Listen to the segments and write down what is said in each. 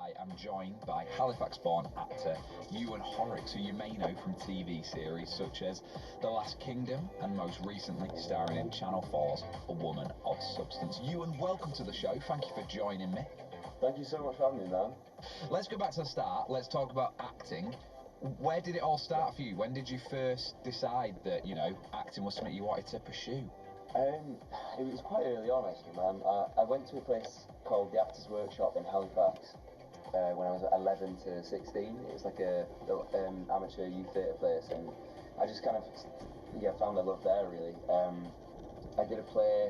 I am joined by Halifax-born actor Ewan Horrocks, who you may know from TV series such as The Last Kingdom and most recently starring in Channel 4's A Woman of Substance. Ewan, welcome to the show. Thank you for joining me. Thank you so much for having me, man. Let's go back to the start. Let's talk about acting. Where did it all start for you? When did you first decide that, acting was something you wanted to pursue? It was quite early on, actually, man. I went to a place called the Actors Workshop in Halifax when I was 11 to 16. It was like a amateur youth theatre place, and I just kind of found a love there, really. I did a play,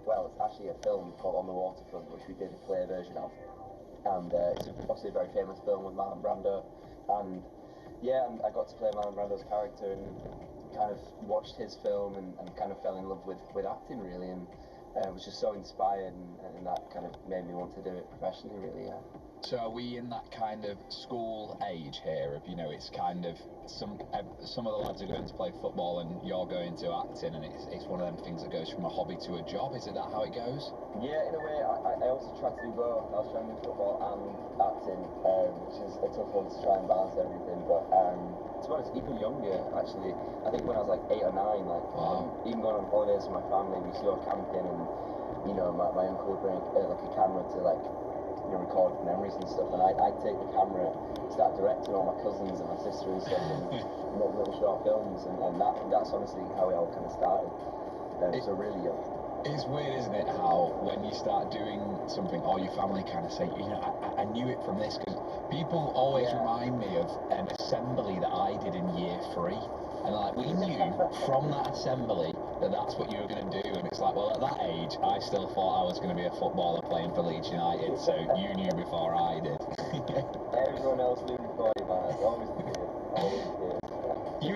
well, it's actually a film called On the Waterfront, which we did a play version of, and it's obviously a very famous film with Marlon Brando, and I got to play Marlon Brando's character and kind of watched his film and kind of fell in love with acting, really, and was just so inspired, and that kind of made me want to do it professionally, really. So are we in that kind of school age here of, it's kind of some of the lads are going to play football and you're going to acting, and it's one of them things that goes from a hobby to a job? Is it that how it goes? Yeah, in a way. I also tried to do both. I was trying to do football and acting, which is a tough one to try and balance everything, but to be honest, even younger, actually, I think when I was like 8 or 9, like, wow. Even going on holidays with my family, we used to go camping, and my uncle would bring like a camera to record memories and stuff, and I'd take the camera, start directing all my cousins and my sister and stuff, and make little short films, and that's honestly how it all kind of started. So really young. It's weird, isn't it, how when you start doing something, all your family kind of say, I knew it from this, because people always remind me of an assembly that I did in year 3, and like, we knew from that assembly that that's what you were going to do, and it's like, well, at that age, I still thought I was going to be a footballer playing for Leeds United, so you knew before I did. Everyone else knew before you, man. It's always the case. Always the case.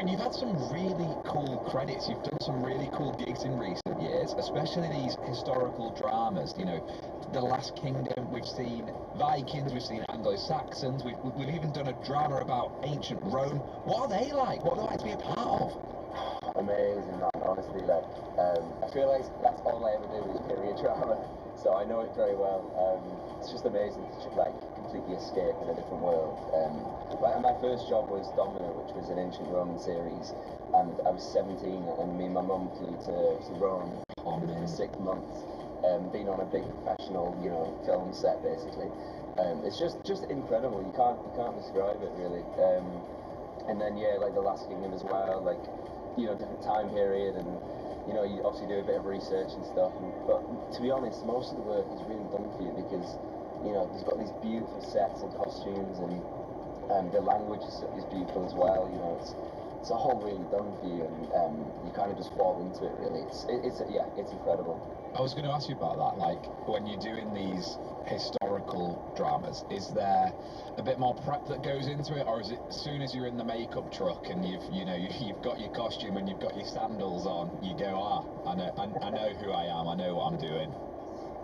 You've had some really cool credits. You've done some really cool gigs in recent years, especially these historical dramas. The Last Kingdom, we've seen Vikings, we've seen Anglo-Saxons, we've even done a drama about ancient Rome. What are they like? What are they like to be a part of? Amazing, man. Honestly, I feel like that's all I ever do is period drama, so I know it very well. It's just amazing to completely escape in a different world. My first job was Domino, which was an ancient Roman series, and I was 17, and me and my mum flew to Rome for 6 months, being on a big professional, film set, basically. It's just incredible. You can't describe it, really. And then The Last Kingdom as well, different time period, and you obviously do a bit of research and stuff, but to be honest, most of the work is really done for you, because you've got these beautiful sets and costumes, and the language is beautiful as well. It's all really done for you, and you kind of just fall into it, really. It's incredible. I was going to ask you about that. Like, when you're doing these historical dramas, is there a bit more prep that goes into it, or is it as soon as you're in the makeup truck and you've got your costume and you've got your sandals on, you go, I know who I am, I know what I'm doing?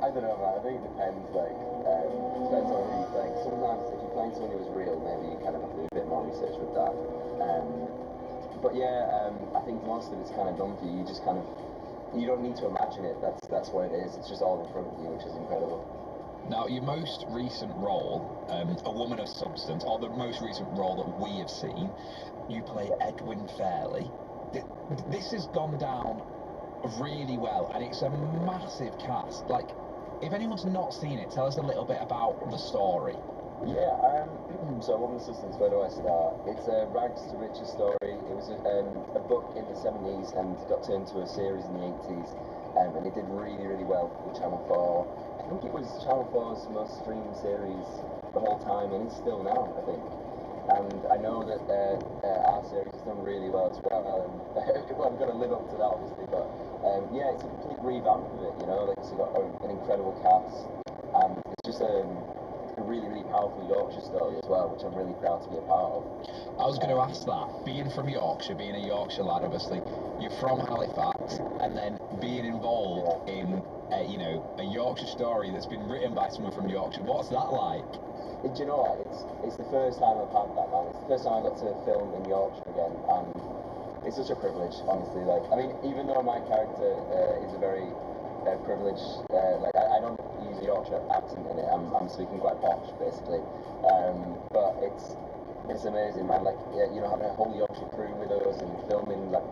I don't know, man. I think it depends. Depends on who you're playing. Sometimes if you're playing someone who's real, maybe you kind of have to do a bit more research with that. I think most of it's kind of done for you. You just kind of, you don't need to imagine it. That's what it is. It's just all in front of you, which is incredible. Now, your most recent role, A Woman of Substance, or the most recent role that we have seen, you play Edwin Fairley. This has gone down really well, and it's a massive cast. Like, if anyone's not seen it, tell us a little bit about the story. So A Woman of Substance, where do I start? It's a rags to riches story. It was a book in the 70s and got turned into a series in the 80s, and it did really, really well with Channel 4. I think it was Channel 4's most streamed series the whole time, and it's still now, I think. And I know that our series has done really well as well, and well, we've got to live up to that, obviously, but it's a complete revamp of it, it's got an incredible cast, and it's just a really, really powerful Yorkshire story as well, which I'm really proud to be a part of. I was going to ask that, being from Yorkshire, being a Yorkshire lad, obviously, you're from Halifax, and then being involved in a Yorkshire story that's been written by someone from Yorkshire. What's that like? Do you know what? It's the first time I've had that, man. It's the first time I got to film in Yorkshire again, and it's such a privilege, honestly. Even though my character is a very privileged, I don't use a Yorkshire accent in it. I'm speaking quite posh, basically. But it's amazing, man. Like, yeah, you know, having a whole Yorkshire crew with us and filming, like.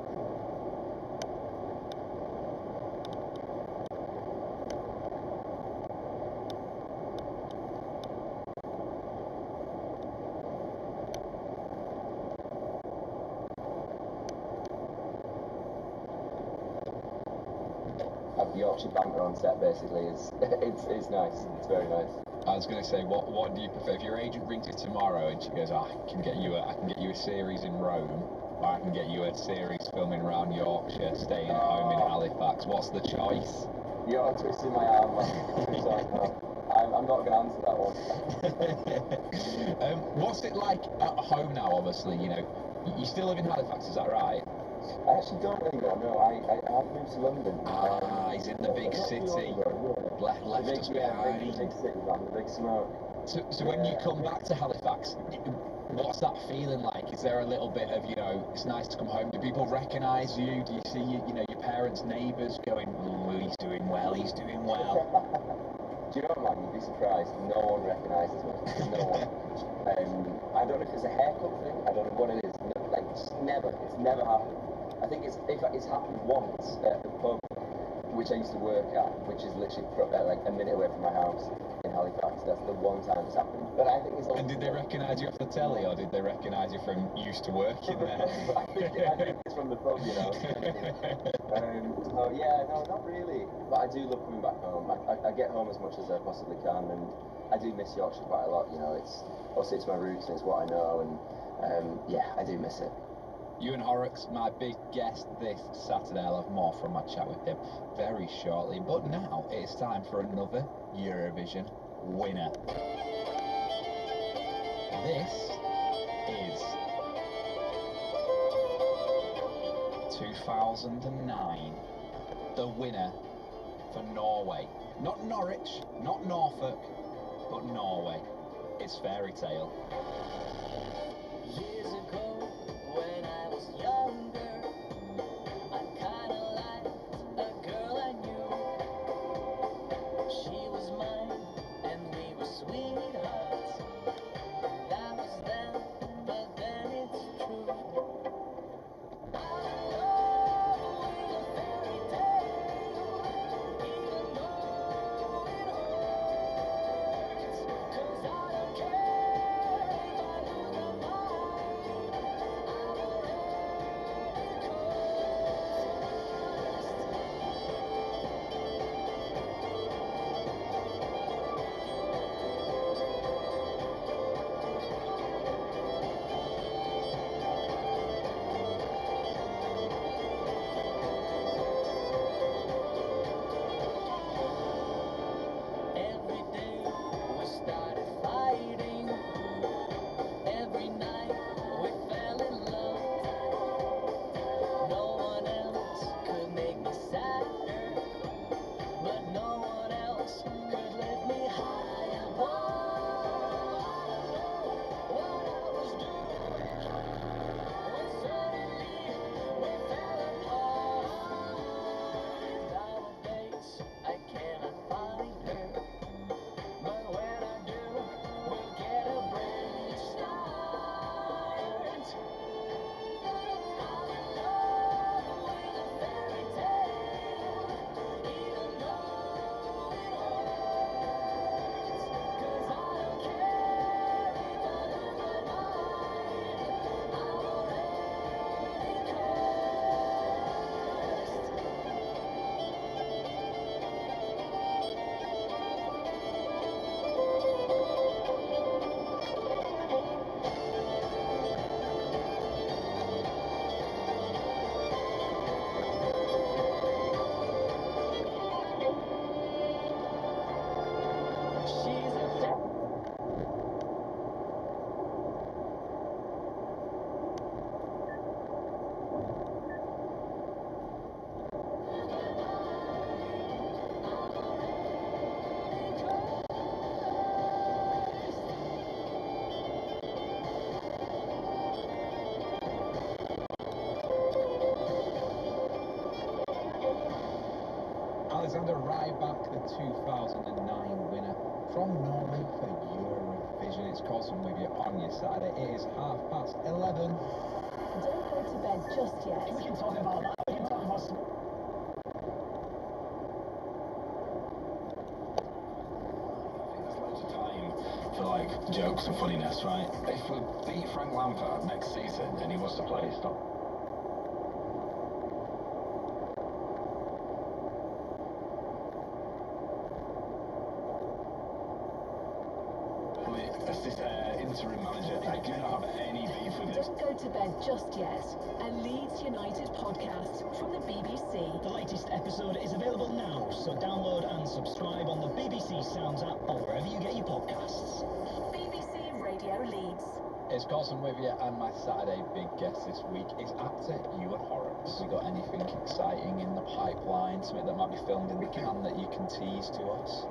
Yorkshire banter on set basically is it's nice. It's very nice. I was going to say, what do you prefer? If your agent rings you tomorrow and she goes, I can get you a series in Rome, or I can get you a series filming around Yorkshire, staying at home in Halifax, what's the choice? You're twisting my arm, man. I'm not going to answer that one. What's it like at home now? Obviously, you know, you still live in Halifax, is that right? I actually don't anymore. No, I've moved to London. He's in the big city. Left us behind. The big city, man. The big smoke. So when you come back to Halifax, what's that feeling like? Is there a little bit of, you know, it's nice to come home? Do people recognise you? Do you see, you know, your parents' neighbours going, oh, he's doing well, he's doing well? Do you know, man, you'd be surprised. No one recognises me. No one. I don't know if it's a haircut thing. I don't know what it is. No, like, it's never happened. I think it's happened once at the pub, which I used to work at, which is literally like a minute away from my house in Halifax. That's the one time it's happened. But I think it's. And did they recognise you off the telly, or did they recognise you from used to working there? I think it's from the pub, you know. So yeah, no, not really. But I do love coming back home. I get home as much as I possibly can, and I do miss Yorkshire quite a lot. You know, it's my roots and it's what I know, and yeah, I do miss it. Ewan Horrocks, my big guest this Saturday. I'll have more from my chat with him very shortly. But now it's time for another Eurovision winner. This is 2009. The winner for Norway. Not Norwich, not Norfolk, but Norway. It's Fairy Tale. Years ago, when I was younger, I kinda liked a girl I knew. She was mine, and we were sweethearts. That was then, but then it's true. I'm in love with a fairy tale, even though it hurts. 'Cause I don't care if I lose my mind. I'm already every day we started fighting. Every night we fell in love. No one else could make me sadder, but no one else could lift me high above. I don't know what I was doing when suddenly we fell apart. Nowadays I cannot find her, but when I do, we get Alexander Rybak, the 2009 winner from Norway for Eurovision. It's Coulson with you on your Saturday. It is 11:30. Don't go to bed just yet. We can talk about that. We can talk about some... There's loads of time for like jokes and funniness, right? If we beat Frank Lampard next season and he wants to play, stop. Interim manager, I do not have any beef with it. Don't go to bed just yet. A Leeds United podcast from the BBC. The latest episode is available now, so download and subscribe on the BBC Sounds app or wherever you get your podcasts. BBC Radio Leeds. It's Coulson with you, and my Saturday big guest this week is actor Ewan Horrocks. We got anything exciting in the pipeline, something that might be filmed in the can that you can tease to us?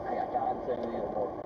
I can't say anything at the moment.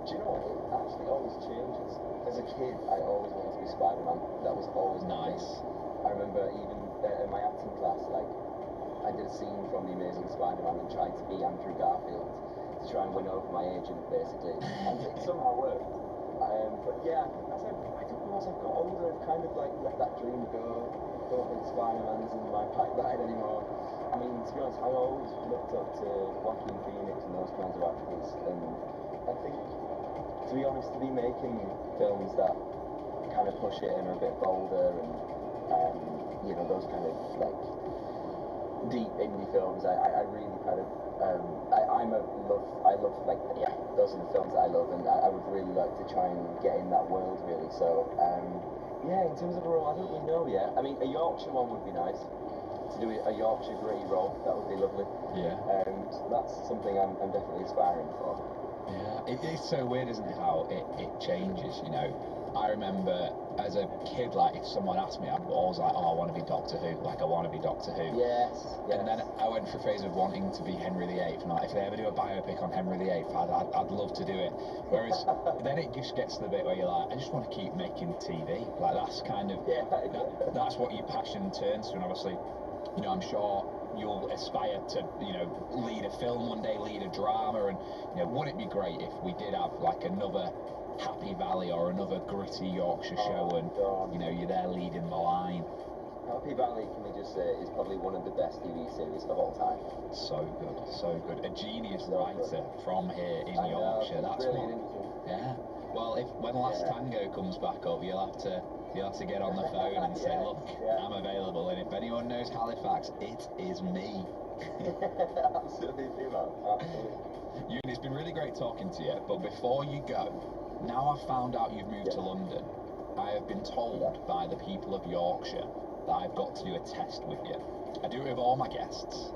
Do you know, it actually always changes. As a kid, I always wanted to be Spider-Man. That was always Nice. I remember even in my acting class, like, I did a scene from The Amazing Spider-Man and tried to be Andrew Garfield to try and win over my agent, basically. And it somehow worked. But yeah, I don't know, as I've got older, I've kind of like let that dream go. Don't think Spider-Man's in my pipeline anymore. I mean, to be honest, I always looked up to Joaquin Phoenix and those kinds of actors, and I think, to be honest, to be making films that kind of push it and are a bit bolder and, you know, those kind of, like, deep indie films, I really kind of, I love, like, yeah, those are the films that I love, and I would really like to try and get in that world, really, so, yeah, in terms of a role, I don't really know yet. I mean, a Yorkshire one would be nice. To do a Yorkshire gritty role, that would be lovely. Yeah. So that's something I'm definitely aspiring for. Yeah, it's so weird, isn't it, how it changes, you know. I remember as a kid, like, if someone asked me, I'm always like, oh, I want to be Doctor Who, like, I want to be Doctor Who. Yes. And then I went through a phase of wanting to be Henry VIII, and like, if they ever do a biopic on Henry VIII, I'd love to do it. Whereas then it just gets to the bit where you're like, I just want to keep making TV. Like, that's kind of, that's what your passion turns to, and obviously, you know, I'm sure you'll aspire to, you know, lead a film one day, lead a drama, and, you know, wouldn't it be great if we did have like another Happy Valley or another gritty Yorkshire show, and God. you know, you're there leading the line. Happy Valley, can we just say, is probably one of the best TV series of all time. So good, so good. A genius So writer from here in Yorkshire. That's brilliant, what. isn't it? Yeah. Well, when Last Tango comes back up, you'll have to get on the phone and say, look, I'm available, and if anyone knows Halifax, it is me. Absolutely, man. Absolutely. Ewan, it's been really great talking to you, but before you go, now I've found out you've moved to London, I have been told by the people of Yorkshire that I've got to do a test with you. I do it with all my guests,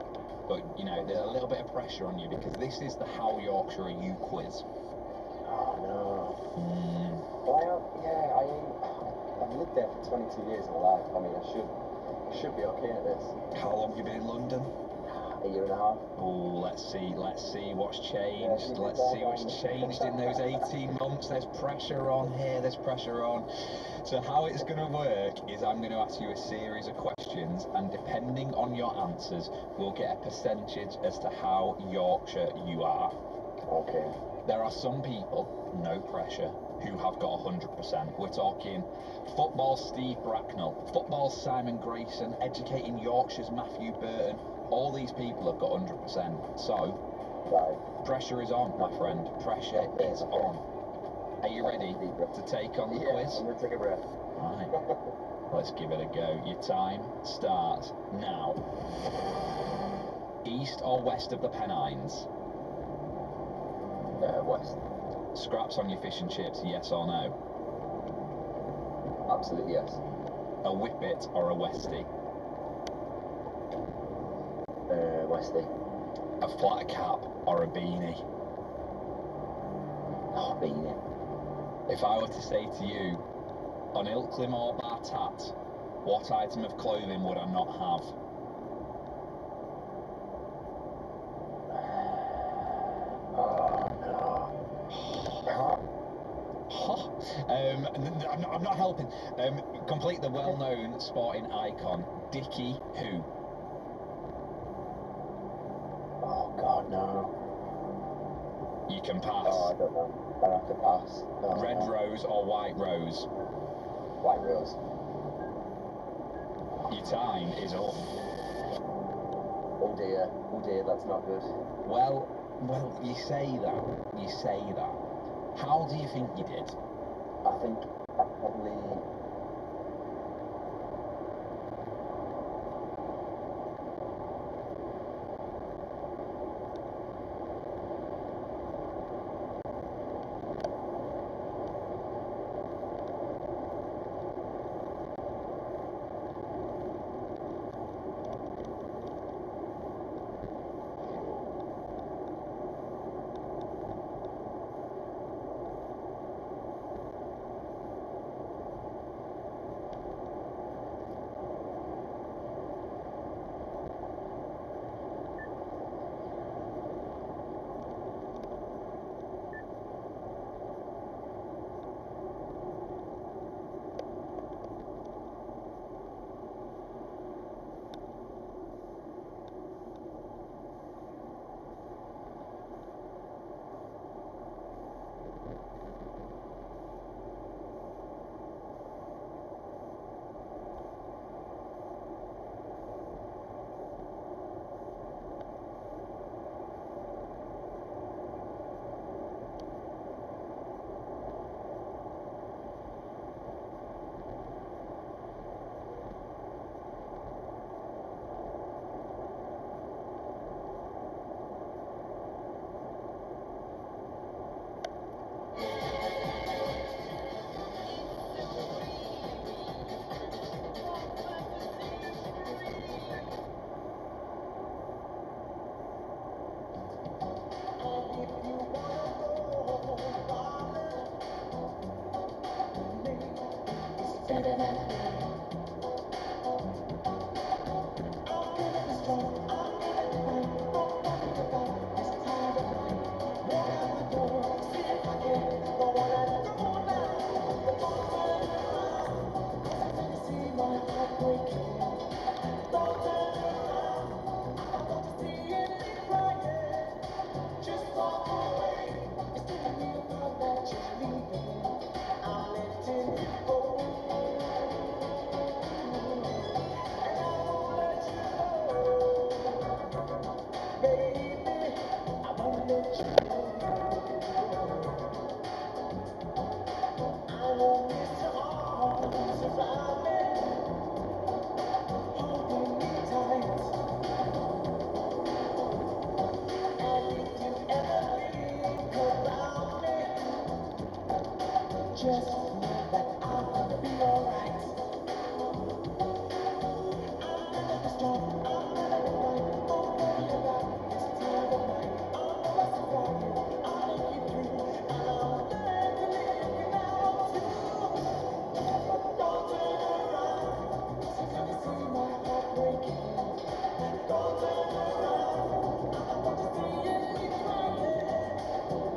but, you know, there's a little bit of pressure on you because this is the How Yorkshire Are You quiz. Oh, no. Well, yeah, I've lived there for 22 years of my life. I mean, I should be okay at this. How long have you been in London? A year and a half. Oh, let's see what's changed. Yeah, Let's see what's changed in those 18 months. There's pressure on here, there's pressure on. So how it's going to work is I'm going to ask you a series of questions, and depending on your answers, we'll get a percentage as to how Yorkshire you are. Okay. There are some people, no pressure, who have got 100%. We're talking football Steve Bracknell, football Simon Grayson, educating Yorkshire's Matthew Burton. All these people have got 100%. So, pressure is on, my friend. Pressure is on. Are you ready to take on the quiz? I'm going to take a breath. Right. Let's give it a go. Your time starts now. East or west of the Pennines? West. Scraps on your fish and chips, yes or no? Absolutely yes. A whippet or a westie? Westie. A flat cap or a beanie? Oh, beanie. If I were to say to you, on Ilkley Moor Bar Tat, what item of clothing would I not have? I'm not helping. Complete the well-known sporting icon, Dickie who? Oh God, no. You can pass. Oh, I don't know. I'll have to pass. No, Red no. rose or white rose? White rose. Your time is up. Oh dear, that's not good. Well, you say that. How do you think you did? I think I probably...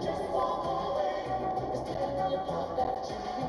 Just walk away. It's taking me apart that you leave.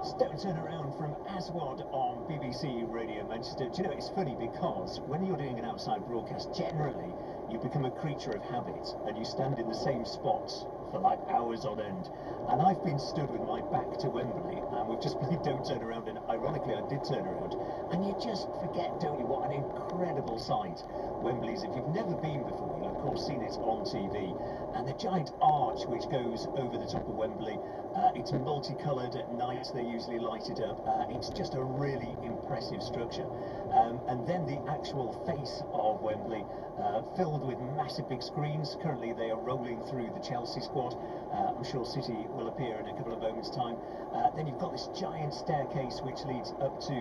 Stone turnaround from Aswad on BBC Radio Manchester. Do you know, it's funny because when you're doing an outside broadcast, generally you become a creature of habit and you stand in the same spots for like hours on end. And I've been stood with my back to Wembley and we've just played Don't Turn Around, and ironically I did turn around, and you just forget, don't you, what an incredible sight Wembley's. If you've never been before, you'll of course seen it on TV, and the giant arch which goes over the top of Wembley, it's multicoloured at night, they usually light it up. It's just a really impressive structure. And then the actual face of Wembley, filled with massive big screens. Currently they are rolling through the Chelsea squad. I'm sure City will appear in a couple of moments' time. Then you've got this giant staircase which leads up to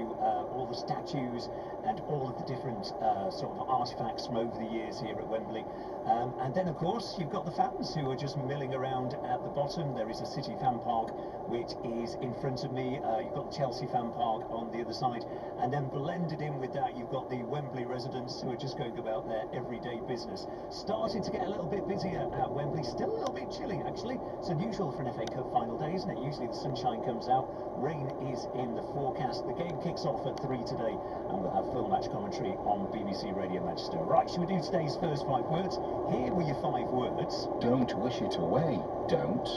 all the statues and all of the different sort of artefacts from over the years here at Wembley. And then of course you've got the fans who are just milling around at the bottom. There is a City fan park which is in front of me. You've got the Chelsea fan park on the other side, and then blended in with that you've got the Wembley residents who are just going about their everyday business. Starting to get a little bit busier at Wembley, still a little bit chilly actually. It's unusual for an FA Cup final day, isn't it? Usually the sunshine comes out, rain is in the forecast. The game kicks off at 3 today and we'll have full match commentary on BBC Radio Manchester. Right, should we do today's first 5 words? Here were your 5 words. Don't wish it away. Don't.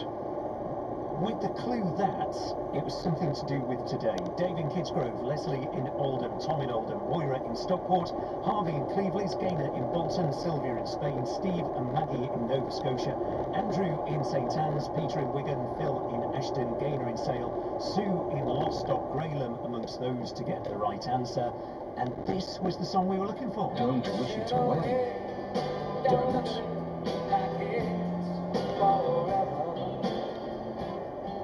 With the clue that it was something to do with today. Dave in Kidsgrove, Leslie in Oldham, Tom in Oldham, Moira in Stockport, Harvey in Cleveland, Gaynor in Bolton, Sylvia in Spain, Steve and Maggie in Nova Scotia, Andrew in St Anne's, Peter in Wigan, Phil in Ashton, Gaynor in Sale, Sue in Lostock, Graham amongst those to get the right answer. And this was the song we were looking for. Don't wish it away. Don't.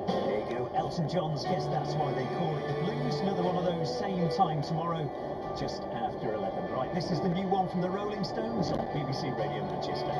There you go, Elton John's Guess That's Why They Call It the Blues. Another one of those, same time tomorrow, just after 11. Right, this is the new one from the Rolling Stones on BBC Radio Manchester.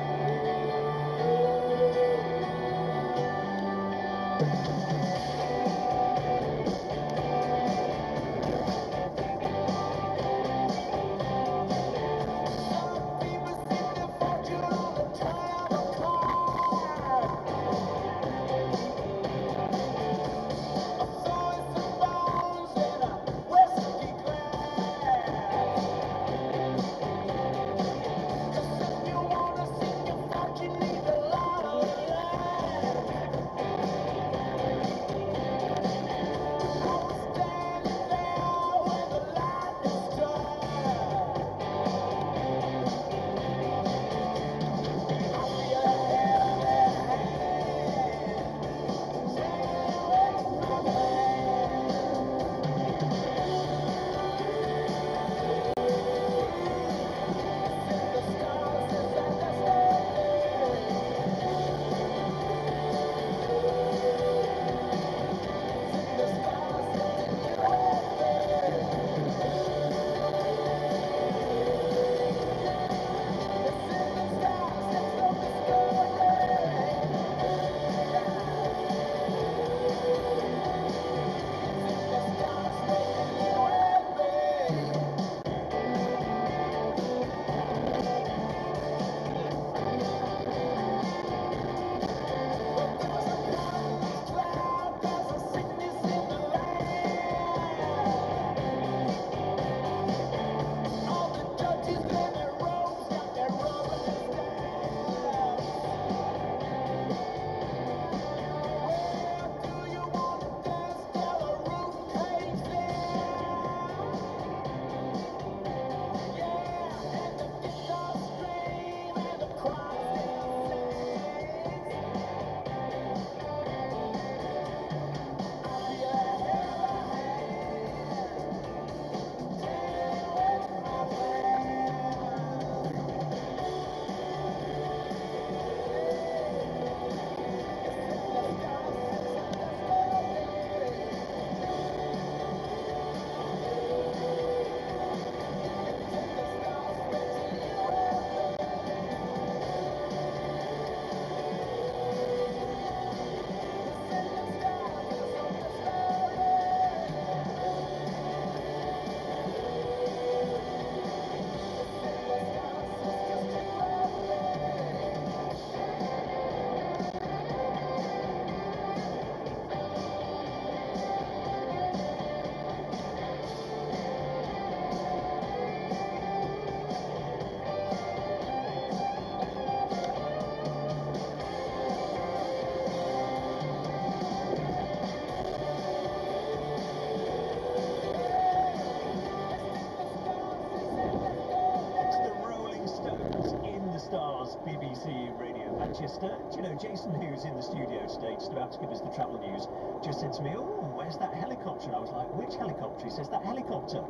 Manchester. Do you know, Jason, who's in the studio today, just about to give us the travel news, just said to me, "Oh, where's that helicopter?" And I was like, "Which helicopter?" He says, "That helicopter."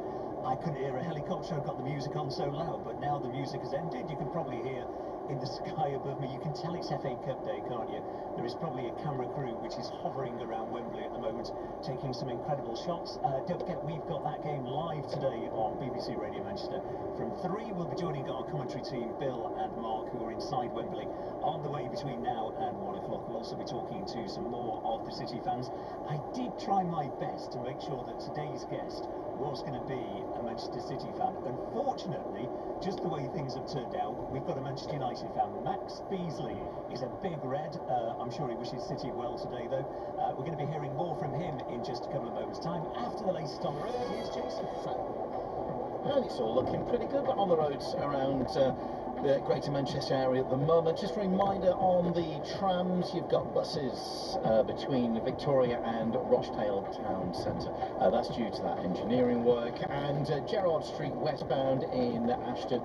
I couldn't hear a helicopter. I've got the music on so loud, but now the music has ended. You can probably hear in the sky above me. You can tell it's FA Cup day, can't you? There is probably a camera crew which is hovering around Wembley at the moment, taking some incredible shots. Don't forget, we've got that game live today on BBC Radio Manchester. From 3, we'll be joining our commentary team, Bill and Mark, who are inside Wembley on the way between now and 1 o'clock. We'll also be talking to some more of the City fans. I did try my best to make sure that today's guest was going to be a Manchester City fan. Unfortunately, just the way things have turned out, we've got a Manchester United fan. Max Beasley is a big red. I'm sure he wishes City well today, though. We're going to be hearing more from him in just a couple of moments' time. After the latest on the road, here's Jason. And it's all looking pretty good on the roads around the Greater Manchester area at the moment. Just a reminder on the trams, you've got buses between Victoria and Rochdale Town Centre. That's due to that engineering work. And Gerrard Street westbound in Ashton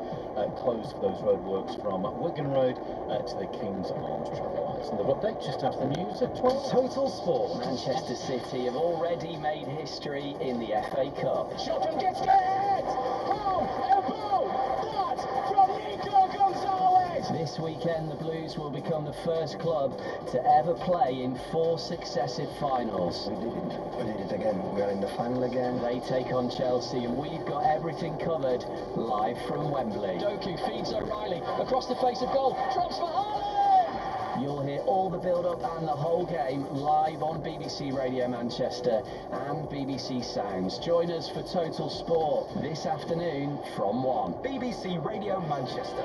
closed for those roadworks from Wigan Road to the King's Arms traffic lights. And the update just after the news at 12. Total Sport. Manchester City have already made history in the FA Cup. Shot from Getsket! Home! Elbow! That from Nico Gonzalez! This weekend, the Blues will become the first club to ever play in 4 successive finals. We did it again. We are in the final again. They take on Chelsea, and we've got everything covered live from Wembley. Doku feeds O'Reilly across the face of goal. Drops for Haaland! You'll hear all the build-up and the whole game live on BBC Radio Manchester and BBC Sounds. Join us for Total Sport this afternoon from 1. BBC Radio Manchester.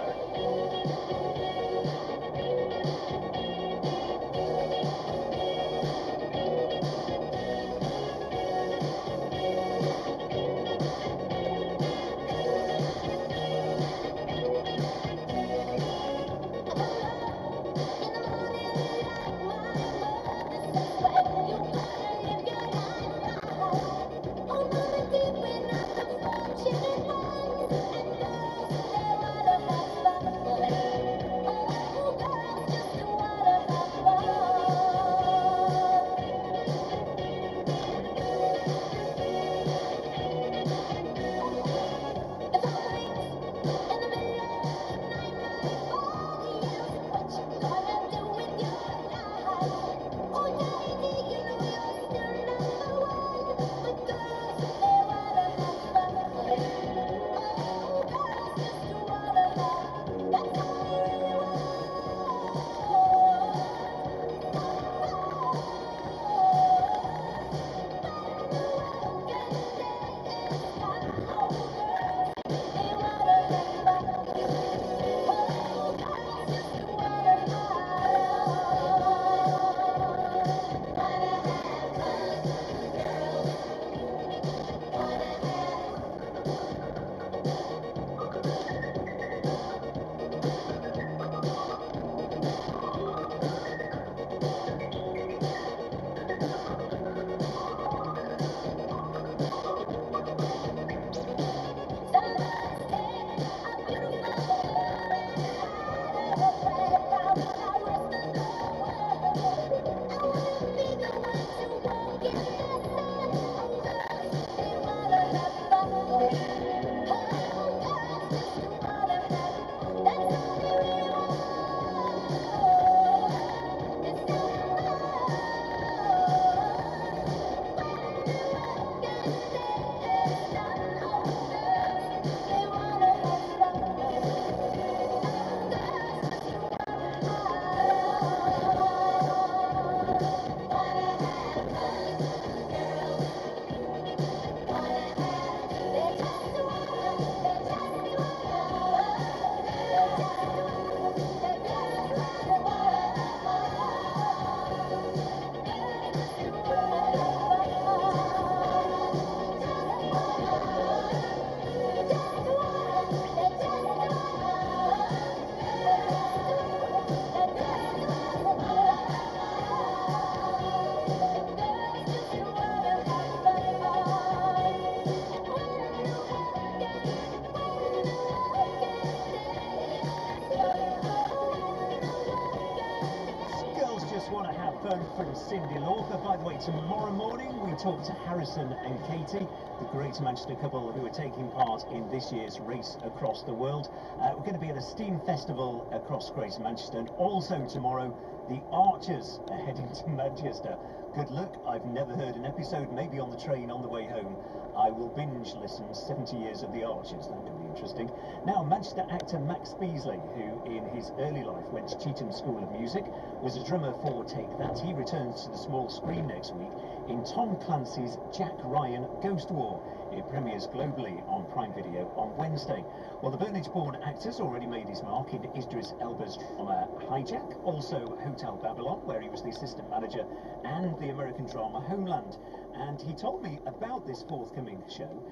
By the way, tomorrow morning we talk to Harrison and Katie, the Greater Manchester couple who are taking part in this year's race across the world. We're going to be at a steam festival across Greater Manchester, and also tomorrow the Archers are heading to Manchester. Good luck. I've never heard an episode, maybe on the train on the way home. I will binge listen 70 years of the Archers. That could be interesting. Now, Manchester actor Max Beasley, who in his early life went to Cheetham School of Music, was a drummer for Take That. He returns to the small screen next week in Tom Clancy's Jack Ryan Ghost War. It premieres globally on Prime Video on Wednesday. Well, the Burnage-born actor's already made his mark in Idris Elba's drama Hijack, also Hotel Babylon, where he was the assistant manager, and the American drama Homeland. And he told me about this forthcoming show,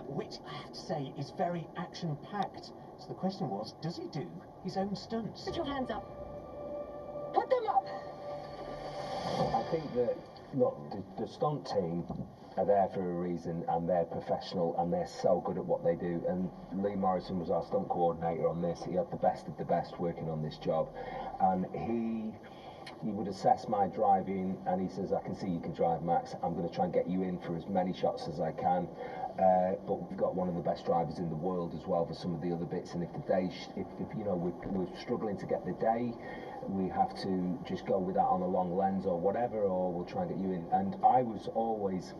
which I have to say is very action-packed. So the question was, does he do his own stunts? Put your hands up. Put them up. I think that, look, the stunt team are there for a reason, and they're professional, and they're so good at what they do. And Lee Morrison was our stunt coordinator on this. He had the best of the best working on this job, and he would assess my driving, and he says, I can see you can drive, Max. I'm going to try and get you in for as many shots as I can. But we've got one of the best drivers in the world as well for some of the other bits, and if the day, if you know, we're struggling to get the day, we have to just go with that on a long lens or whatever, or we'll try and get you in. And I was always,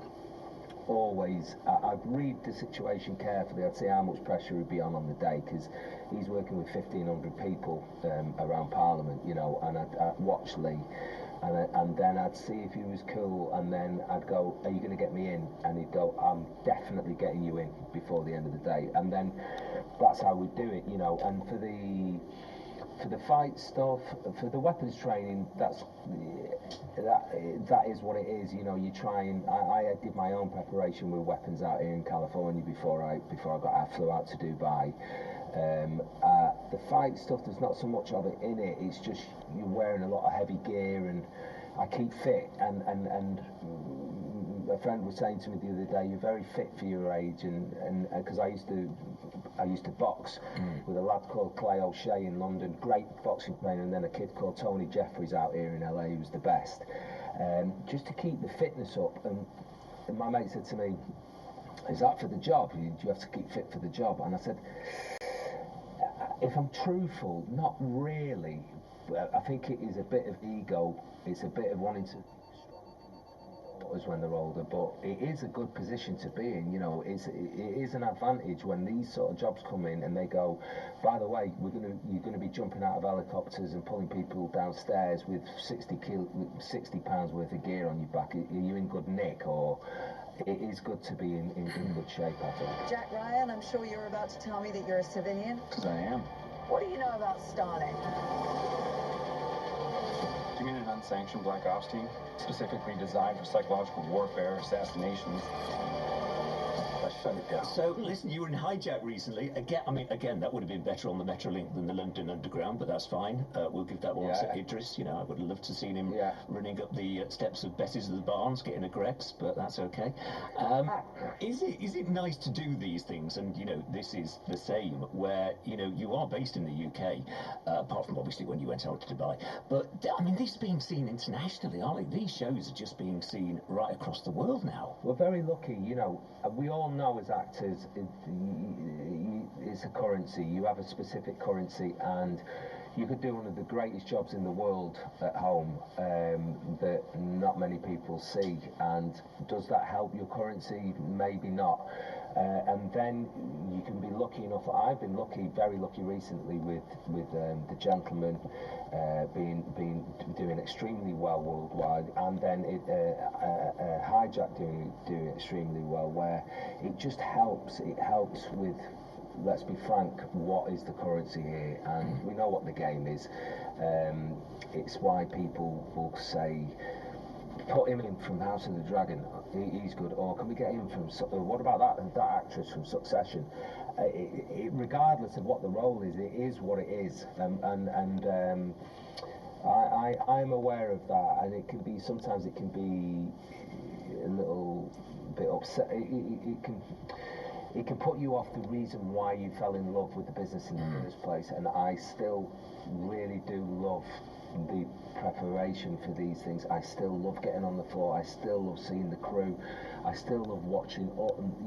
I'd read the situation carefully. I'd see how much pressure he'd be on the day, because he's working with 1,500 people around Parliament, you know, and I'd watch Lee, and then I'd see if he was cool, and then I'd go, are you going to get me in? And he'd go, I'm definitely getting you in before the end of the day. And then that's how we'd do it, you know. And for the fight stuff, for the weapons training, that is what it is, you know. You try and I did my own preparation with weapons out here in California before I flew out to Dubai. The fight stuff, there's not so much of it in it. It's just you're wearing a lot of heavy gear, and I keep fit, and a friend was saying to me the other day, you're very fit for your age, and because I used to box with a lad called Clay O'Shea in London, great boxing trainer, and then a kid called Tony Jeffries out here in LA who was the best, just to keep the fitness up. And my mate said to me, is that for the job? Do you have to keep fit for the job? And I said, if I'm truthful, not really. I think it is a bit of ego. It's a bit of wanting to when they're older, but it is a good position to be in, you know. It is an advantage when these sort of jobs come in and they go, by the way, you're gonna be jumping out of helicopters and pulling people downstairs with 60 pounds worth of gear on your back. Are you in good nick? Or it is good to be in good shape, I think. Jack Ryan, I'm sure you're about to tell me that you're a civilian. Because I am. What do you know about Starlink? Do you mean an unsanctioned black ops team? Specifically designed for psychological warfare, assassinations? So, listen, you were in Hijack recently. Again, that would have been better on the Metrolink than the London Underground, but that's fine. We'll give that one to Idris. You know, I would have loved to have seen him running up the steps of Betty's of the Barns, getting a Greps, but that's okay. Is it nice to do these things? And, you know, this is the same, where, you know, you are based in the UK, apart from obviously when you went out to Dubai. But, I mean, this is being seen internationally, aren't they? These shows are just being seen right across the world now. We're very lucky, you know. We all know as actors, it's a currency. You have a specific currency, and you could do one of the greatest jobs in the world at home that not many people see. And does that help your currency? Maybe not. And then you can be lucky enough. I've been lucky, very lucky recently with The Gentleman doing extremely well worldwide, and then Hijack doing extremely well, where it just helps. It helps with, let's be frank, what is the currency here? And we know what the game is. It's why people will say, put him in from House of the Dragon, he's good, or can we get him from, what about that actress from Succession? Regardless of what the role is, it is what it is, I'm aware of that, and it can be, sometimes it can be a little bit upset. It can put you off the reason why you fell in love with the business in the first place, and I still really do love the preparation for these things. I still love getting on the floor. I still love seeing the crew. I still love watching,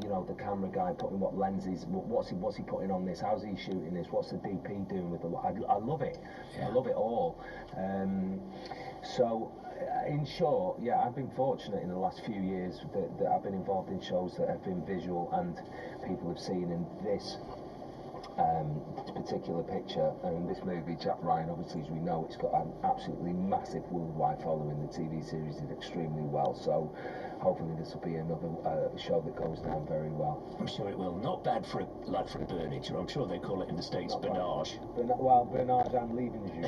you know, the camera guy putting what lenses, what's he putting on this, how's he shooting this, what's the DP doing with the, I love it. I love it all. So in short, yeah, I've been fortunate in the last few years that I've been involved in shows that have been visual and people have seen, and this particular picture and this movie, Jack Ryan, obviously, as we know, it's got an absolutely massive worldwide following. The TV series did extremely well, so hopefully this will be another show that goes down very well. I'm sure it will. Not bad for a lad from Burnage, or I'm sure they call it in the States Bernage. Well, Bernard and leaving you.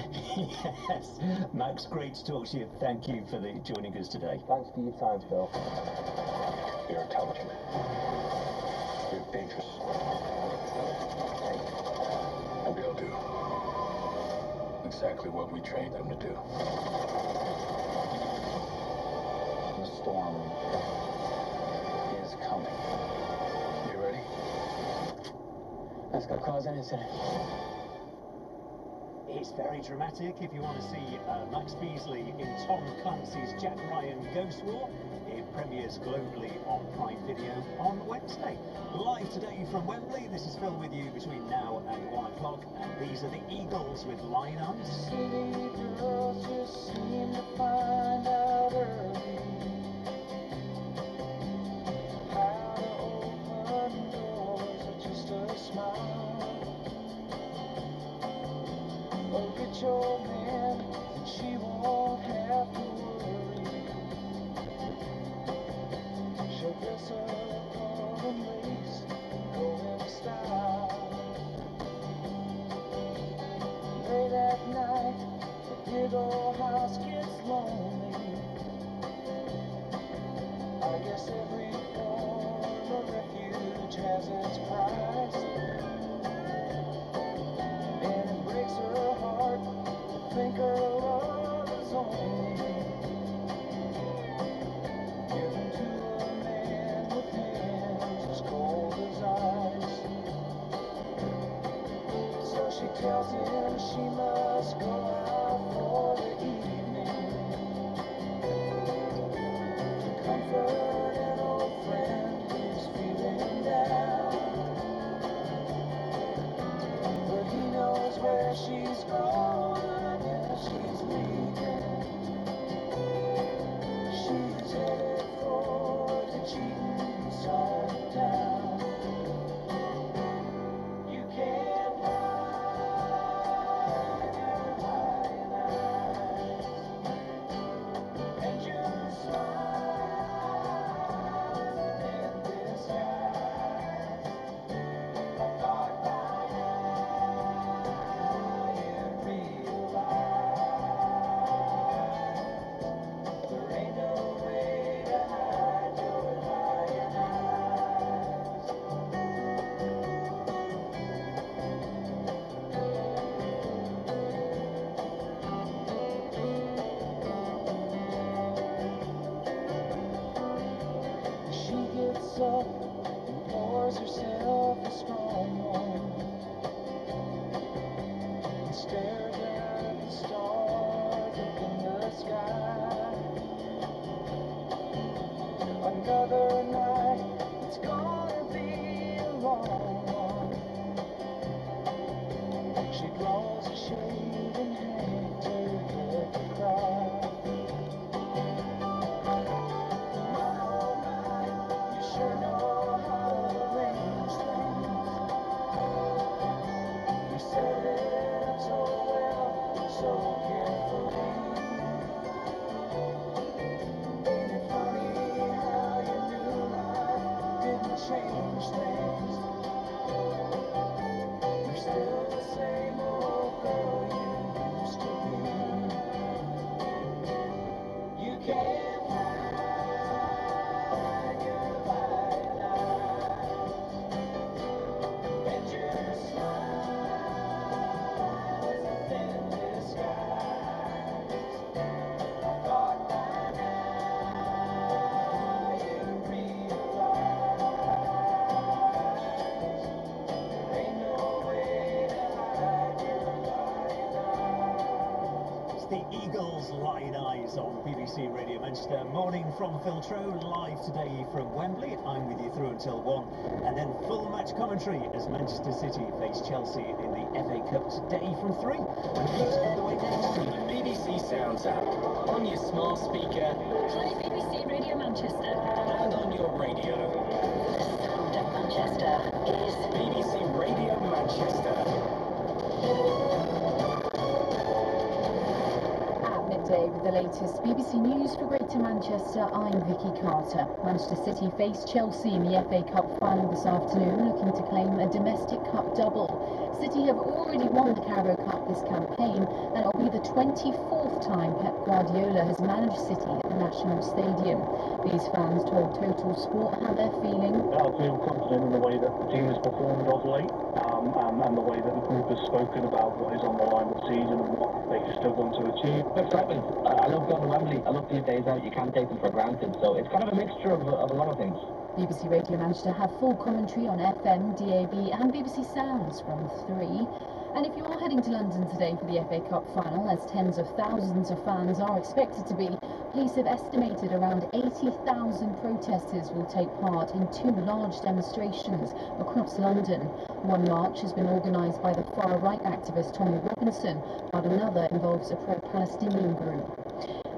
Yes. Max, great to talk to you. Thank you for joining us today. Thanks for your time, Phil. You're intelligent. You're dangerous. And they'll do exactly what we trained them to do. The storm is coming. You ready? That's gonna cause an incident. It's very dramatic. If you want to see Max Beasley in Tom Clancy's Jack Ryan Ghost War, it premieres globally on Prime Video on Wednesday. Live today from Wembley, this is Phil with you between now and 1 o'clock, and these are the Eagles with Lion Eyes. City girls just seem to find out early how to open doors with just a smile. Oh, get your man, and she won't have to worry. She'll dress up all in lace, go in style. Late at night, the big old house gets lonely. I guess every form of refuge has its price. And it breaks her heart to think her love is only given to a man with hands as cold as ice. So she tells him she must go out for the evening to comfort an old friend who's feeling down. But he knows where she's going and she's leaving. She's headed for the cheating side of town. You can't hide your lying eyes, and your smile is in disguise. I thought by now you'd realize there ain't no way to hide your lying eyes. She gets up and pours herself a strong one and stares at the stars up in the sky. Another night, it's gonna be a long one. She draws a shade and hangs her head to cry. My, oh my, you sure know how to arrange things. You set it up so well, so carefully. Ain't it funny how your new life didn't change things? You're still the same old girl you used to be. You can't hide your lying eyes, and your smile is a thin disguise. I thought by now you'd realize the Eagles' Lion Eyes on BBC Radio Manchester. Morning from Filtro, live today from Wembley. I'm with you through until 1. And then full match commentary as Manchester City face Chelsea in the FA Cup today from 3. And he's underway next. The BBC Sounds app. On your smart speaker. Play BBC Radio Manchester. And on your radio. The sound of Manchester is BBC Radio Manchester. At midday with the latest BBC News for Greater Manchester, I'm Vicky Carter. Manchester City face Chelsea in the FA Cup final this afternoon, looking to claim a domestic cup double. City have already won the Carabao Cup this campaign, and it'll be the 24th time Pep Guardiola has managed City at the National Stadium. These fans told Total Sport how they're feeling. I feel confident in the way that the team has performed of late, and the way that the group has spoken about what is on the line this season and what they still want to achieve. Excitement. I love going to Wembley. I love these days out. You can't take them for granted. So it's kind of a mixture of a lot of things. BBC Radio Manchester have full commentary on FM, DAB and BBC Sounds from 3. And if you are heading to London today for the FA Cup final, as tens of thousands of fans are expected to be, police have estimated around 80,000 protesters will take part in 2 large demonstrations across London. One march has been organised by the far-right activist Tommy Robinson, while another involves a pro-Palestinian group.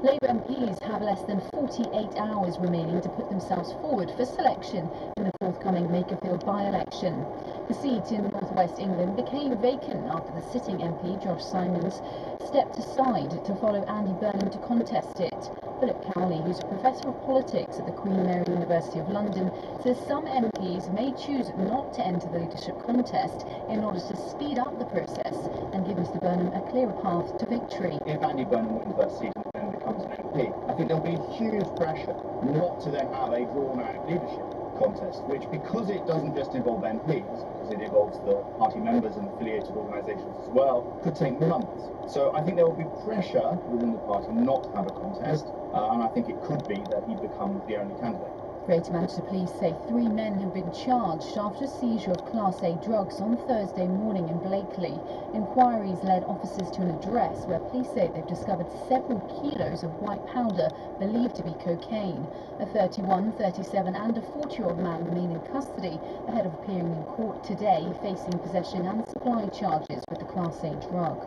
Labour MPs have less than 48 hours remaining to put themselves forward for selection in the forthcoming Makerfield by-election. The seat in North West England became vacant after the sitting MP, Josh Simons, stepped aside to follow Andy Burnham to contest it. Philip Cowley, who's a professor of politics at the Queen Mary University of London, says some MPs may choose not to enter the leadership contest in order to speed up the process and give Mr Burnham a clearer path to victory. If Andy Burnham wins that seat and becomes an MP, I think there'll be huge pressure not to then have a drawn-out leadership contest, which, because it doesn't just involve MPs, because it involves the party members and affiliated organisations as well, could take months. So I think there will be pressure within the party not to have a contest, and I think it could be that he becomes the only candidate. Greater Manchester Police say 3 men have been charged after a seizure of Class A drugs on Thursday morning in Blakely. Inquiries led officers to an address where police say they've discovered several kilos of white powder believed to be cocaine. A 31, 37 and a 40-year-old man remain in custody ahead of appearing in court today, facing possession and supply charges with the Class A drug.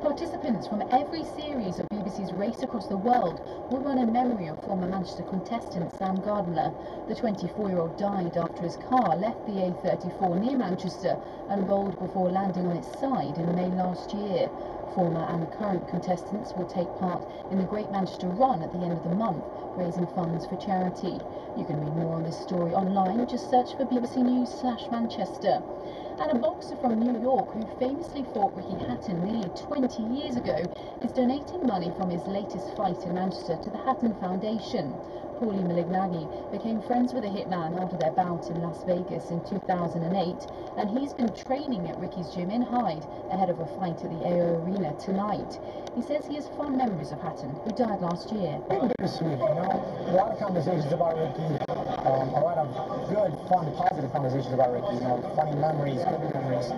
Participants from every series of BBC's Race Across the World will run in memory of former Manchester contestant Sam Gardner. The 24-year-old died after his car left the A34 near Manchester and rolled before landing on its side in May last year. Former and current contestants will take part in the Great Manchester Run at the end of the month, raising funds for charity. You can read more on this story online. Just search for BBC News/Manchester. And a boxer from New York who famously fought Ricky Hatton nearly 20 years ago is donating money from his latest fight in Manchester to the Hatton Foundation. Paulie Malignaggi became friends with the hitman after their bout in Las Vegas in 2008, and he's been training at Ricky's gym in Hyde ahead of a fight at the AO Arena tonight. He says he has fond memories of Hatton, who died last year. Bittersweet, you know. A lot of conversations about Ricky, a lot of good, fun, positive conversations about Ricky, you know, funny memories, good memories.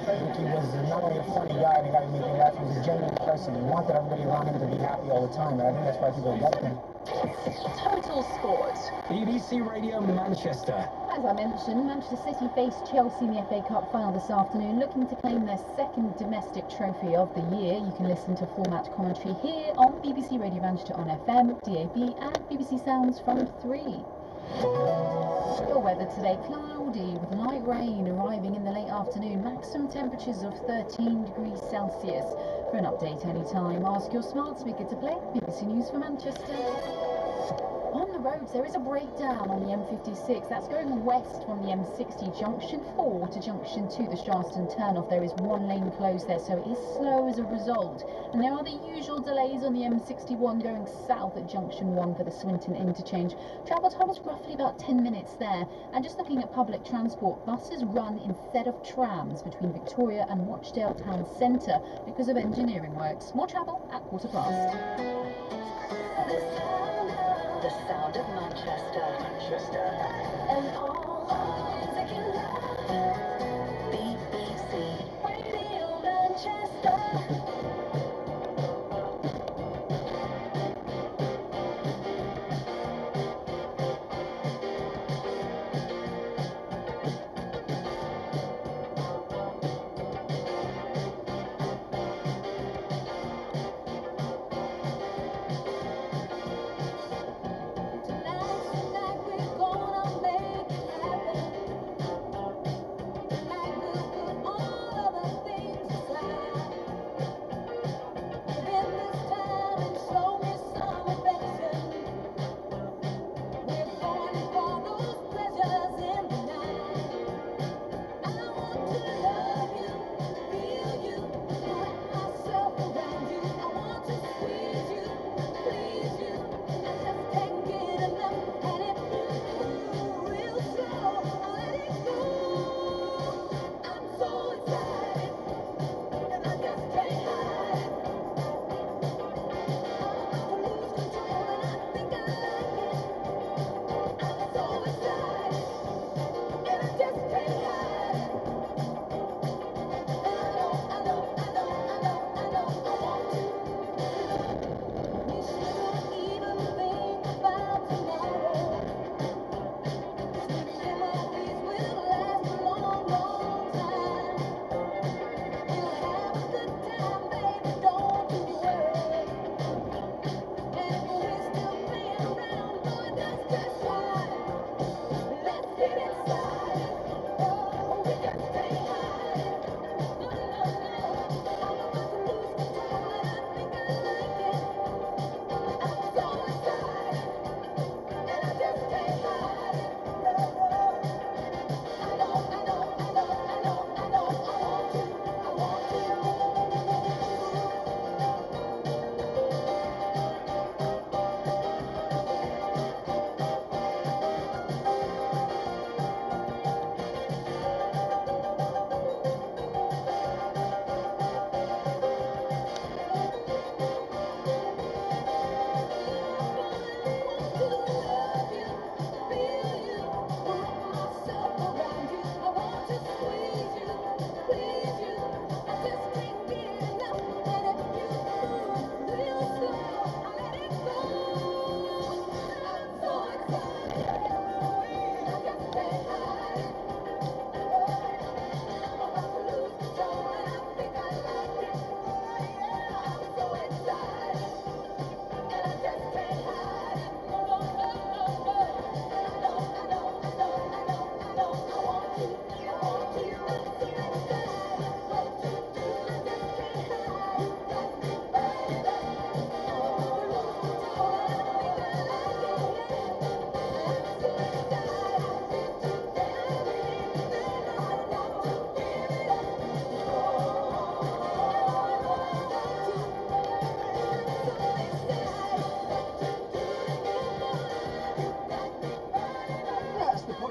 Ricky was not only a funny guy and a guy who made me laugh, he was a genuine person. He wanted everybody around him to be happy all the time, and I think that's why people loved him. Total Sport. BBC Radio Manchester. As I mentioned, Manchester City faced Chelsea in the FA Cup final this afternoon, looking to claim their second domestic trophy of the year. You can listen to full match commentary here on BBC Radio Manchester on FM, DAB and BBC Sounds from 3. The weather today, cloudy with light rain arriving in the late afternoon, maximum temperatures of 13 degrees Celsius. For an update anytime, ask your smart speaker to play BBC News for Manchester. On the roads, there is a breakdown on the M56. That's going west from the M60 junction 4 to junction 2, the Sharston turnoff. There is 1 lane closed there, so it is slow as a result. And there are the usual delays on the M61 going south at junction 1 for the Swinton interchange. Travel time is roughly about 10 minutes there. And just looking at public transport, buses run instead of trams between Victoria and Watchdale Town Centre because of engineering works. More travel at 1:15. The sound of Manchester. And all the music you love. BBC Radio Manchester.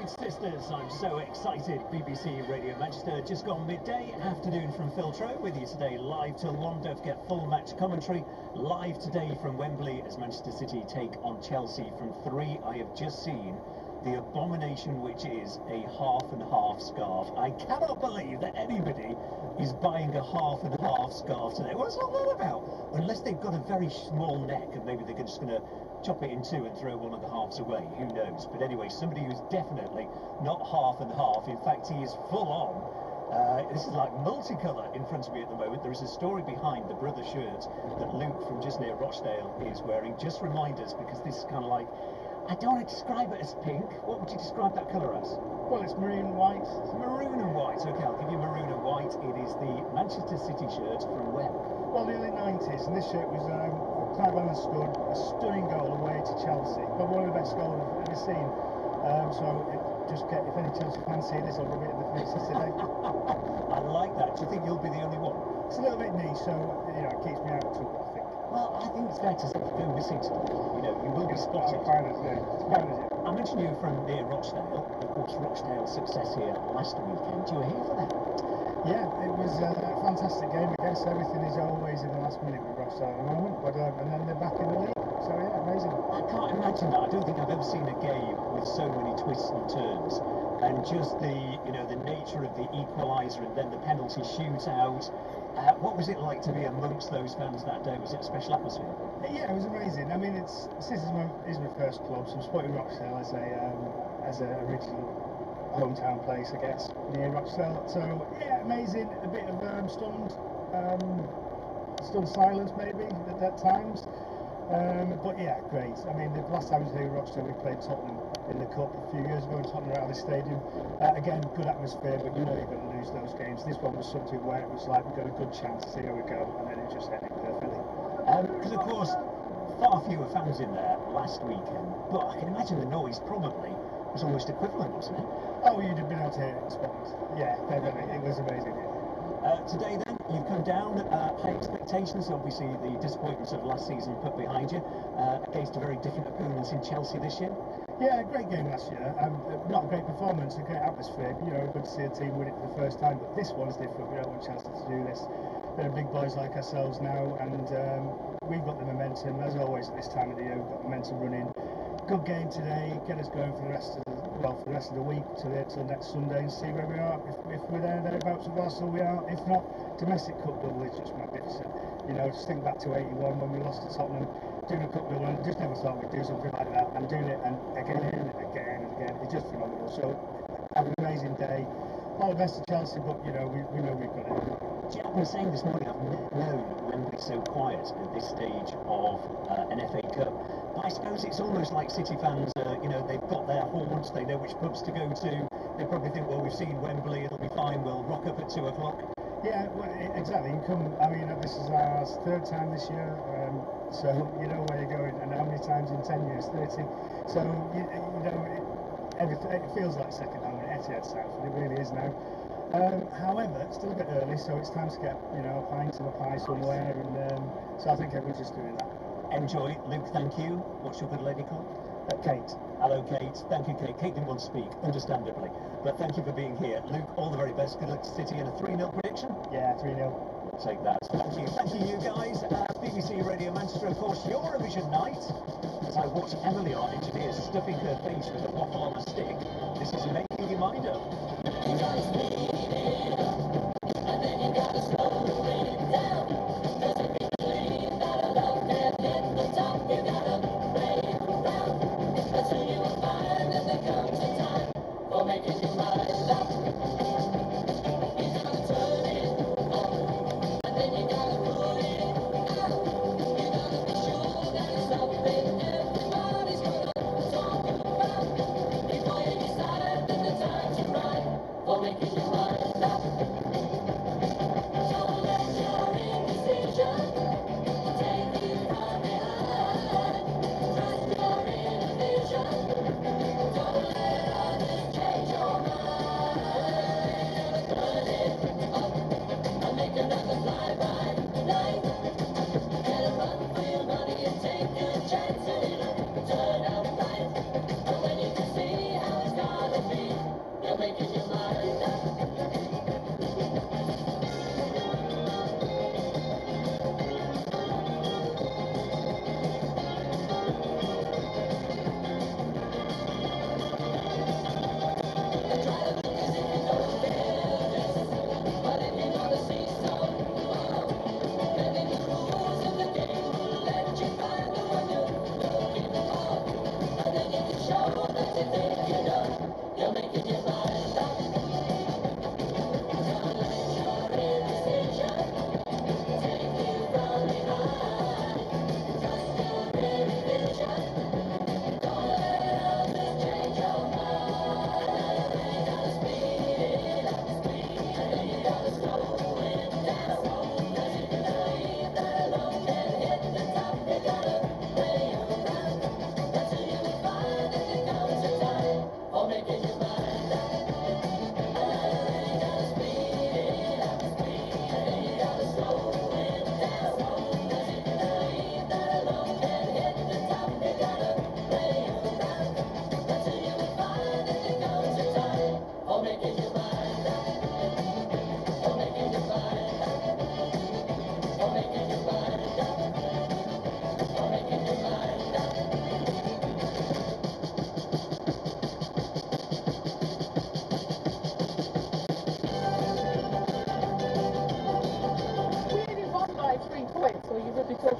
Sisters, I'm so excited. BBC Radio Manchester, just gone midday, afternoon from Filtro, with you today live till 1. Don't forget full match commentary live today from Wembley as Manchester City take on Chelsea from 3. I have just seen the abomination which is a half and half scarf. I cannot believe that anybody is buying a half and half scarf today. What's all that about? Unless they've got a very small neck and maybe they're just going to chop it in two and throw one of the halves away, who knows. But anyway, somebody who's definitely not half and half, in fact he is full on. This is like multicolour in front of me at the moment. There is a story behind the brother shirt that Luke from just near Rochdale is wearing. Just remind us, because this is kind of like, I don't want to describe it as pink. What would you describe that colour as? Well, it's maroon and white. Maroon and white, okay, I'll give you maroon and white. It is the Manchester City shirt from when? Well, the early 90s, and this shirt was quite well understood. A stunning goal away to Chelsea. Probably one of the best goals I've ever seen. Just get, if any Chelsea fans see this, I'll rub it in the faces today. I like that. Do you think you'll be the only one? It's a little bit niche, so it keeps me out of trouble, I think. Well, I think it's fair to say if you go missing today, you will be spotted. I mentioned you from near Rochdale. Of course, Rochdale's success here last weekend. You were here for that? Yeah, it was a fantastic game. I guess everything is always in the last minute with Rochdale at the moment, but and then they're back in the league. So yeah, amazing. I can't imagine that. I don't think I've ever seen a game with so many twists and turns, and just the the nature of the equaliser and then the penalty shootout. What was it like to be amongst those fans that day? Was it a special atmosphere? Yeah, it was amazing. I mean, this is my first club, so I'm supporting Rochdale as a original hometown place, I guess, near Rochdale. So yeah, amazing. A bit of stunned silence maybe at times. But yeah, great. I mean, the last time I was here in Rochdale, we played Tottenham in the Cup a few years ago, and Tottenham were out of the stadium. Again, good atmosphere, but you're going to lose those games. This one was something where it was like, we've got a good chance to see how we go, and then it just ended perfectly. Because of course, far fewer fans in there last weekend, but I can imagine the noise probably was almost equivalent, wasn't it? Oh, you'd have been able to hear it in spot. Yeah, definitely. It was amazing. Today then, you've come down, high expectations, obviously the disappointments of last season put behind you, against a very different opponents in Chelsea this year. Yeah, great game last year. Not a great performance, a great atmosphere. Good to see a team win it for the first time, but this one's different. We don't want Chelsea to do this. They're big boys like ourselves now, and we've got the momentum, as always at this time of the year. We've got momentum running. Good game today, get us going for the rest of the week till next Sunday and see where we are. If we're thereabouts with Arsenal, we are. If not, domestic cup double is just magnificent. Just think back to 81 when we lost to Tottenham, doing a cup double, and just never thought we'd do something like that, and doing it and again and again and again. It's just phenomenal. So have an amazing day. All the best to Chelsea, but we know we've got it. Do you know, I was saying this morning, I've never known Wembley so quiet at this stage of an FA Cup. But I suppose it's almost like City fans, they've got their haunts, they know which pubs to go to. They probably think, well, we've seen Wembley, it'll be fine, we'll rock up at 2 o'clock. Yeah, well, exactly. You come. I mean, this is our third time this year, so you know where you're going, and how many times in 10 years, 30. So it feels like second home at Etihad South, and it really is now. However, it's still a bit early, so it's time to get a pint and a pie somewhere, and so I think everyone's just doing that. Enjoy. Luke, thank you. What's your good lady called? Kate. Hello, Kate. Thank you, Kate. Kate didn't want to speak, understandably. But thank you for being here. Luke, all the very best. Good luck to City and a 3-0 prediction? Yeah, 3-0. We'll take that. Thank you. Thank you, guys. BBC Radio Manchester, of course, Eurovision night. As I watch Emily, our engineer, stuffing her face with a waffle on a stick. This is making your mind up. You gotta speed it up, and then you gotta slow it down. Cause if you believe that a love can hit the top, you gotta play it around. Until you will find that there comes a time for making your mind up. You gotta turn it on, and then you gotta put it out. You gotta be sure that it's something everybody's gonna talk about before you decide that the time's right.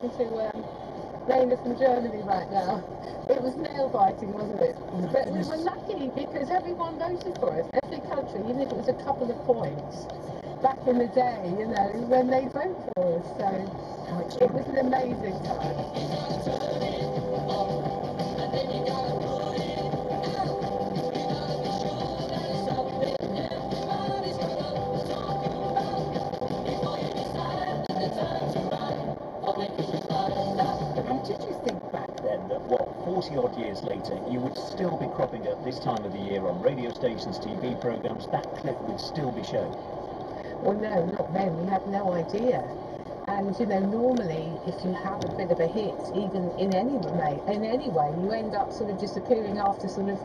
talking to Rainer from Germany right now. It was nail biting, wasn't it? But we were lucky because everyone voted for us. Every country, even if it was a couple of points, back in the day, you know, when they vote for us. So it was an amazing time. And did you think back then that, what, 40 odd years later, you would still be cropping up this time of the year on radio stations, TV programmes, that clip would still be shown? Well, no, not then. We had no idea. And, you know, normally, if you have a bit of a hit, even in any way, you end up sort of disappearing after sort of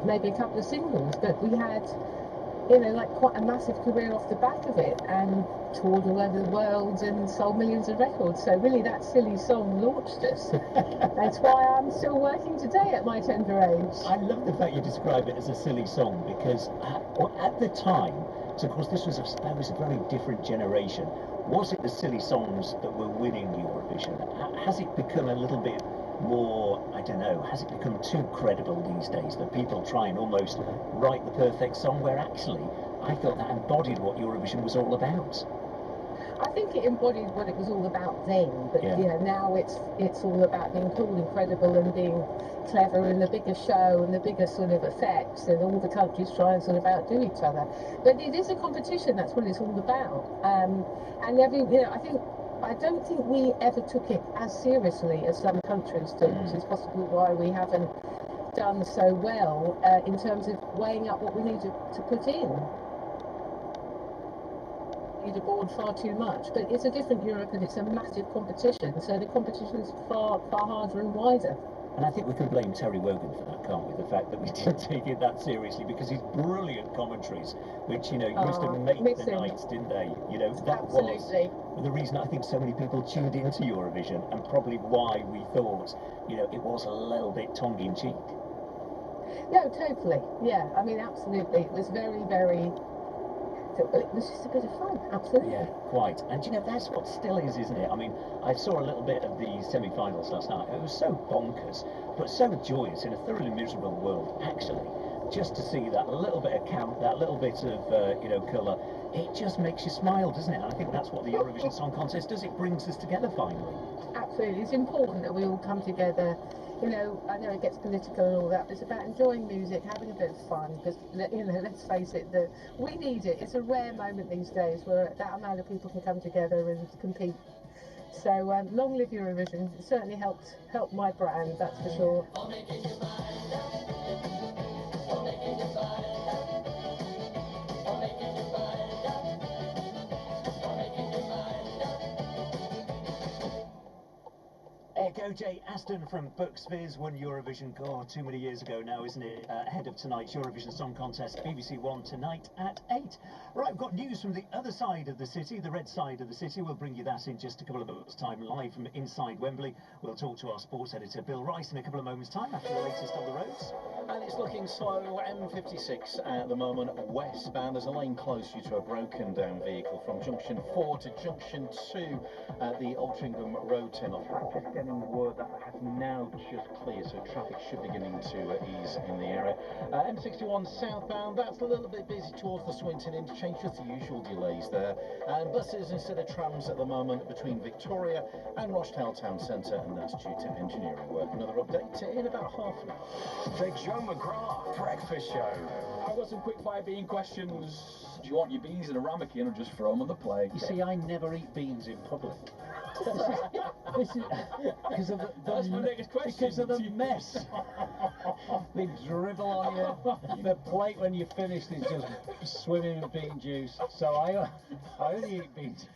maybe a couple of singles. But we had, you know, like quite a massive career off the back of it, and toured all over the world and sold millions of records. So really, that silly song launched us. That's why I'm still working today at my tender age. I love the fact you describe it as a silly song, because at the time, so of course this was, I suppose, a very different generation. Was it the silly songs that were winning Eurovision? Has it become a little bit more, I don't know, has it become too credible these days that people try and almost write the perfect song, where actually I thought that embodied what Eurovision was all about? I think it embodied what it was all about then, but yeah, you know, now it's all about being cool and credible and being clever and the bigger show and the bigger sort of effects, and all the countries try and sort of outdo each other. But it is a competition, that's what it's all about. And you know, I don't think we ever took it as seriously as some countries do, which is possibly why we haven't done so well in terms of weighing up what we need to put in. Aboard far too much, but it's a different Europe and it's a massive competition, so the competition is far harder and wider. And I think we can blame Terry Wogan for that, can't we? The fact that we didn't take it that seriously, because his brilliant commentaries, which, you know, used to make the nights, didn't they? You know, that Absolutely. was the reason I think so many people tuned into Eurovision, and probably why we thought, you know, it was a little bit tongue-in-cheek. No, totally. Yeah, I mean, absolutely. It was very it was just a bit of fun, absolutely. Yeah, quite. And you know, that's what still is, isn't it? I mean, I saw a little bit of the semi-finals last night. It was so bonkers, but so joyous in a thoroughly miserable world, actually. Just to see that little bit of camp, that little bit of, you know, colour, it just makes you smile, doesn't it? And I think that's what the Eurovision Song Contest does. It brings us together, finally. Absolutely. It's important that we all come together. You know, I know it gets political and all that, but it's about enjoying music, having a bit of fun, because, you know, let's face it, we need it. It's a rare moment these days where that amount of people can come together and compete. So long live Eurovision. It certainly helped my brand, that's for sure. Jay Aston from Books Fizz won Eurovision, God, too many years ago now, isn't it? Ahead of tonight's Eurovision Song Contest, BBC One tonight at 8. Right, we've got news from the other side of the city, the red side of the city. We'll bring you that in just a couple of minutes' time, live from inside Wembley. We'll talk to our sports editor, Bill Rice, in a couple of moments' time after the latest on the roads. And it's looking slow. M56 at the moment, westbound. There's a lane close due to a broken down vehicle from junction 4 to junction 2 at the Altrincham Road turn-off. Just getting word that has now just cleared, so traffic should be beginning to ease in the area. M61 southbound, that's a little bit busy towards the Swinton interchange, just the usual delays there. And buses instead of trams at the moment between Victoria and Rochdale Town Centre, and that's due to engineering work. Another update in about half an hour. The Joe McGrath Breakfast Show. I've got some quick fire bean questions. Do you want your beans in a ramekin or just throw them on the plate? You see, I never eat beans in public. This is because of That's my next question. Because of the mess. They dribble on you. The plate when you're finished is just swimming in bean juice. So I only eat beans.